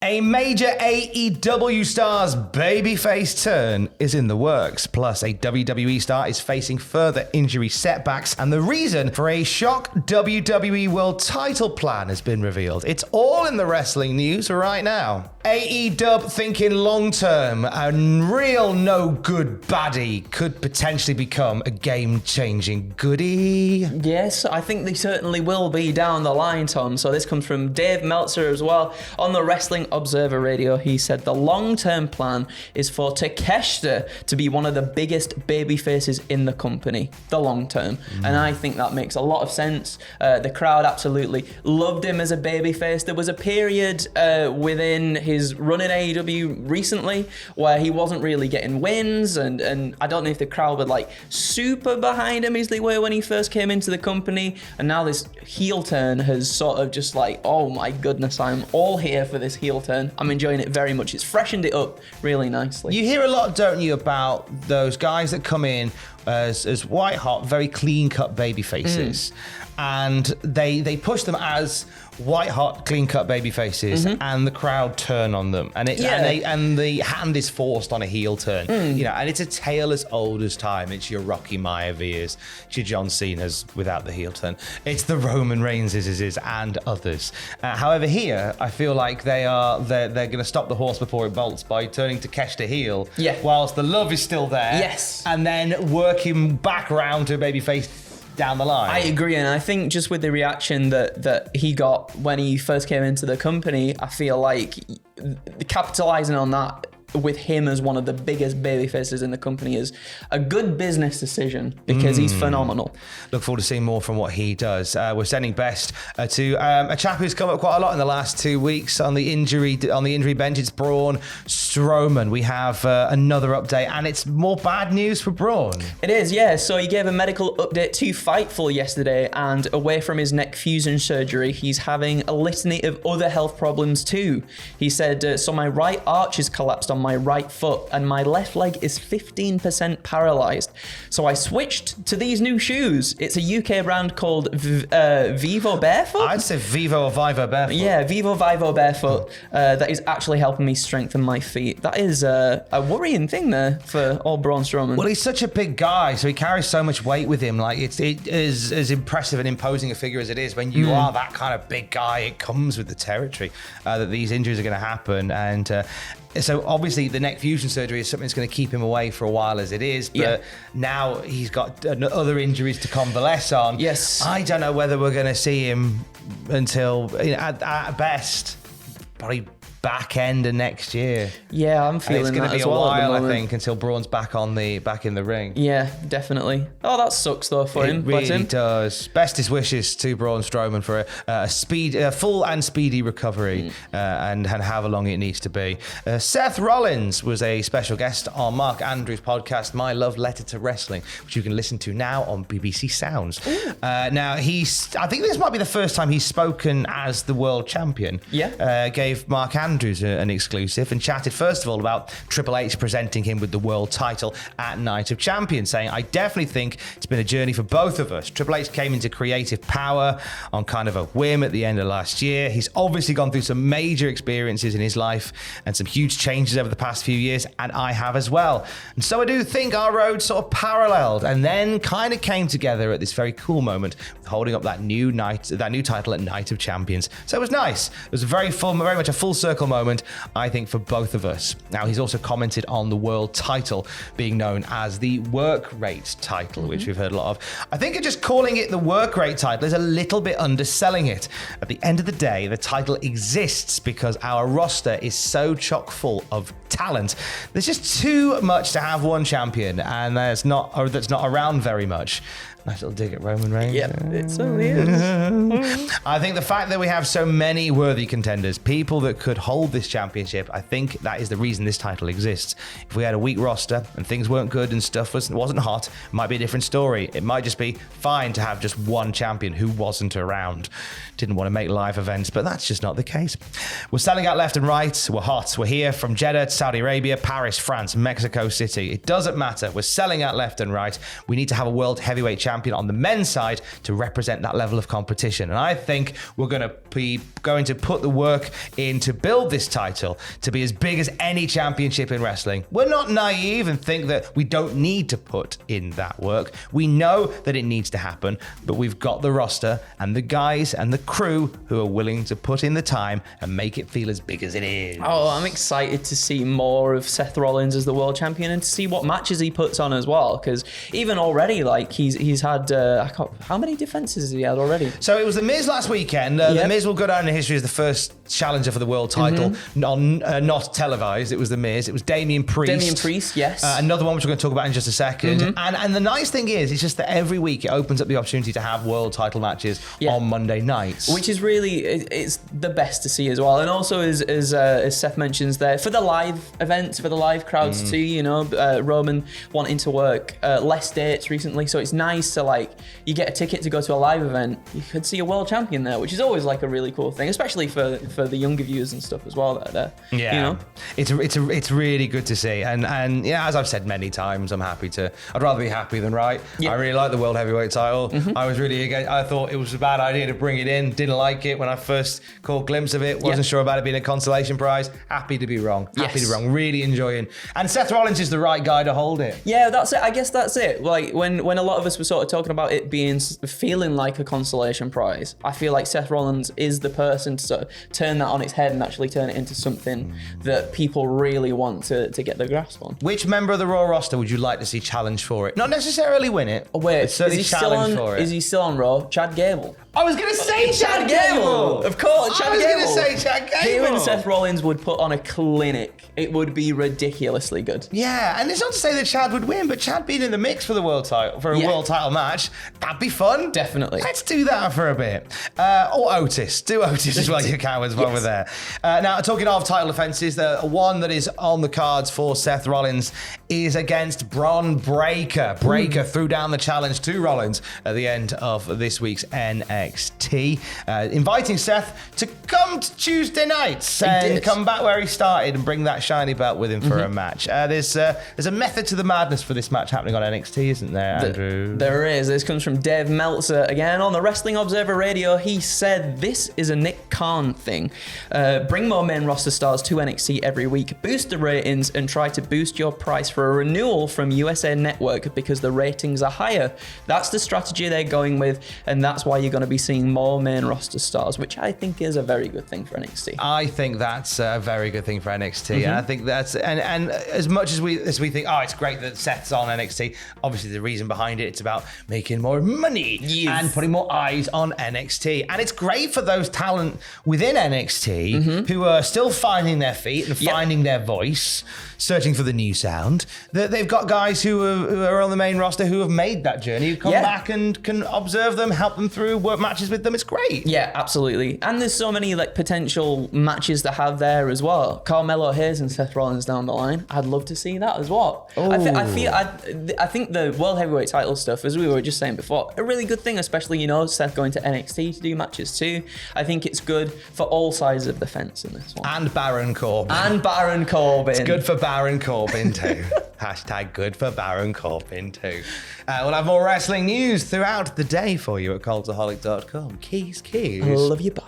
A major AEW star's babyface turn is in the works. Plus, a WWE star is facing further injury setbacks, and the reason for a shock WWE World Title plan has been revealed. It's all in the wrestling news right now. AEW thinking long-term, a real no-good baddie could potentially become a game-changing goodie. Yes, I think they certainly will be down the line, Tom. So this comes from Dave Meltzer as well. On the Wrestling Observer Radio, he said the long-term plan is for Takeshita to be one of the biggest baby faces in the company. The long-term. And I think that makes a lot of sense. The crowd absolutely loved him as a baby face. There was a period within his run in AEW recently where he wasn't really getting wins, and I don't know if the crowd were like super behind him as they were when he first came into the company, and now this heel turn has sort of just like, oh my goodness, I'm all here for this heel turn. I'm enjoying it very much. It's freshened it up really nicely. You hear a lot, don't you, about those guys that come in as white hot, very clean cut baby faces, and they push them as white hot, clean cut baby faces, and the crowd turn on them, and the hand is forced on a heel turn, you know, and it's a tale as old as time. It's your Rocky Maivas, it's your John Cena's without the heel turn, it's the Roman Reigns's and others. However, here I feel like they're going to stop the horse before it bolts by turning Takeshita heel, whilst the love is still there, and then working back around to a babyface down the line. I agree, and I think just with the reaction that he got when he first came into the company, I feel like capitalizing on that with him as one of the biggest baby faces in the company is a good business decision because he's phenomenal. Look forward to seeing more from what he does. We're sending best to a chap who's come up quite a lot in the last 2 weeks on the injury bench. It's Braun Strowman. We have another update, and it's more bad news for Braun. It is, yeah. So he gave a medical update to Fightful yesterday, and away from his neck fusion surgery, he's having a litany of other health problems too. He said, so my right arch is collapsed on my right foot, and my left leg is 15% paralyzed. So I switched to these new shoes. It's a UK brand called Vivo Barefoot. I'd say Vivo or Vivo Barefoot. Yeah, Vivo Barefoot. That is actually helping me strengthen my feet. That is a worrying thing there for old Braun Strowman. Well, he's such a big guy, so he carries so much weight with him. Like it is as impressive and imposing a figure as it is. When you are that kind of big guy, it comes with the territory that these injuries are going to happen. And so obviously the neck fusion surgery is something that's going to keep him away for a while as it is, but now he's got other injuries to convalesce on. Yes. I don't know whether we're going to see him until, at best, probably back end of next year. Yeah, I'm feeling it's going that to be as a well while, I think, until Braun's back in the ring. Yeah, definitely. Oh, that sucks though for him. It really does. Bestest wishes to Braun Strowman for a full and speedy recovery, and however long it needs to be. Seth Rollins was a special guest on Mark Andrews' podcast, My Love Letter to Wrestling, which you can listen to now on BBC Sounds. Now, I think this might be the first time he's spoken as the world champion. Yeah. Gave Mark Andrews an exclusive and chatted first of all about Triple H presenting him with the world title at Night of Champions, saying, I definitely think it's been a journey for both of us. Triple H came into creative power on kind of a whim at the end of last year. He's obviously gone through some major experiences in his life and some huge changes over the past few years, and I have as well. And so I do think our roads sort of paralleled and then kind of came together at this very cool moment with holding up that new title at Night of Champions. So it was nice. It was very much a full circle moment, I think, for both of us. Now, he's also commented on the world title being known as the work rate title, which we've heard a lot of. I think just calling it the work rate title is a little bit underselling it. At the end of the day, the title exists because our roster is so chock full of talent. There's just too much to have one champion, and that's not around very much. Nice little dig at Roman Reigns. Yep, it certainly is. I think the fact that we have so many worthy contenders, people that could hold this championship, I think that is the reason this title exists. If we had a weak roster and things weren't good and stuff wasn't hot, it might be a different story. It might just be fine to have just one champion who wasn't around. Didn't want to make live events, but that's just not the case. We're selling out left and right. We're hot. We're here from Jeddah to Saudi Arabia, Paris, France, Mexico City. It doesn't matter. We're selling out left and right. We need to have a world heavyweight championship champion on the men's side to represent that level of competition. And I think we're going to put the work in to build this title to be as big as any championship in wrestling. We're not naive and think that we don't need to put in that work. We know that it needs to happen, but we've got the roster and the guys and the crew who are willing to put in the time and make it feel as big as it is. Oh, I'm excited to see more of Seth Rollins as the world champion and to see what matches he puts on as well. Because even already, like he's had how many defenses has he had already? So it was The Miz last weekend. The Miz will go down in history as the first challenger for the world title, not televised. It was The Miz. It was Damian Priest. Yes. Another one which we're going to talk about in just a second. And the nice thing is, it's just that every week it opens up the opportunity to have world title matches on Monday nights, which is really it's the best to see as well. And also as Seth mentions there, for the live events, for the live crowds too. You know, Roman wanting to work less dates recently, so it's nice to you get a ticket to go to a live event, you could see a world champion there, which is always like a really cool thing, especially for the younger viewers and stuff as well that are there. Yeah, you know? It's really good to see, and yeah, as I've said many times, I'd rather be happy than right. I really like the world heavyweight title. I thought it was a bad idea to bring it in. Didn't like it when I first caught a glimpse of it. Wasn't sure about it being a consolation prize. Happy to be wrong. Really enjoying. And Seth Rollins is the right guy to hold it. Yeah, that's it. I guess that's it. Like when a lot of us were sort of talking about it feeling like a consolation prize, I feel like Seth Rollins is the person to sort of turn that on its head and actually turn it into something that people really want to get their grasp on. Which member of the Raw roster would you like to see challenge for it? Not necessarily win it. Oh, wait, but challenge for it. Is he still on Raw? Chad Gable. I was going to say Chad Gable. Of course, Chad Gable. I was going to say Chad Gable. Him and Seth Rollins would put on a clinic. It would be ridiculously good. Yeah, and it's not to say that Chad would win, but Chad being in the mix for the world title, for a world title match, that'd be fun. Definitely. Let's do that for a bit. Or Otis. Do Otis as well, you cowards, while we're there. Now, talking of title defenses, the one that is on the cards for Seth Rollins is against Braun Breaker. Breaker threw down the challenge to Rollins at the end of this week's NXT, inviting Seth to come to Tuesday nights and come back where he started and bring that shiny belt with him for a match. There's a method to the madness for this match happening on NXT, isn't there, Andrew? There is. This comes from Dave Meltzer again on the Wrestling Observer Radio. He said this is a Nick Khan thing. Bring more main roster stars to NXT every week, boost the ratings, and try to boost your price for a renewal from USA Network because the ratings are higher. That's the strategy they're going with, and that's why you're going to be seeing more main roster stars, which I think is a very good thing for NXT. I think that's a very good thing for NXT, and I think that's and as much as we think, oh, it's great that Seth's on NXT. Obviously, the reason behind it's about making more money and putting more eyes on NXT, and it's great for those talent within NXT who are still finding their feet and finding their voice, searching for the new sound. That they've got guys who are on the main roster who have made that journey, who come back and can observe them, help them through, work matches with them. It's great. Yeah, absolutely. And there's so many potential matches to have there as well. Carmelo Hayes and Seth Rollins down the line. I'd love to see that as well. I think the World Heavyweight title stuff, as we were just saying before, a really good thing, especially, Seth going to NXT to do matches too. I think it's good for all sides of the fence in this one. And Baron Corbin. It's good for Baron Corbin too. Hashtag good for Baron Corbin too. We'll have more wrestling news throughout the day for you at cultaholic.com. Keys. I love you, bye.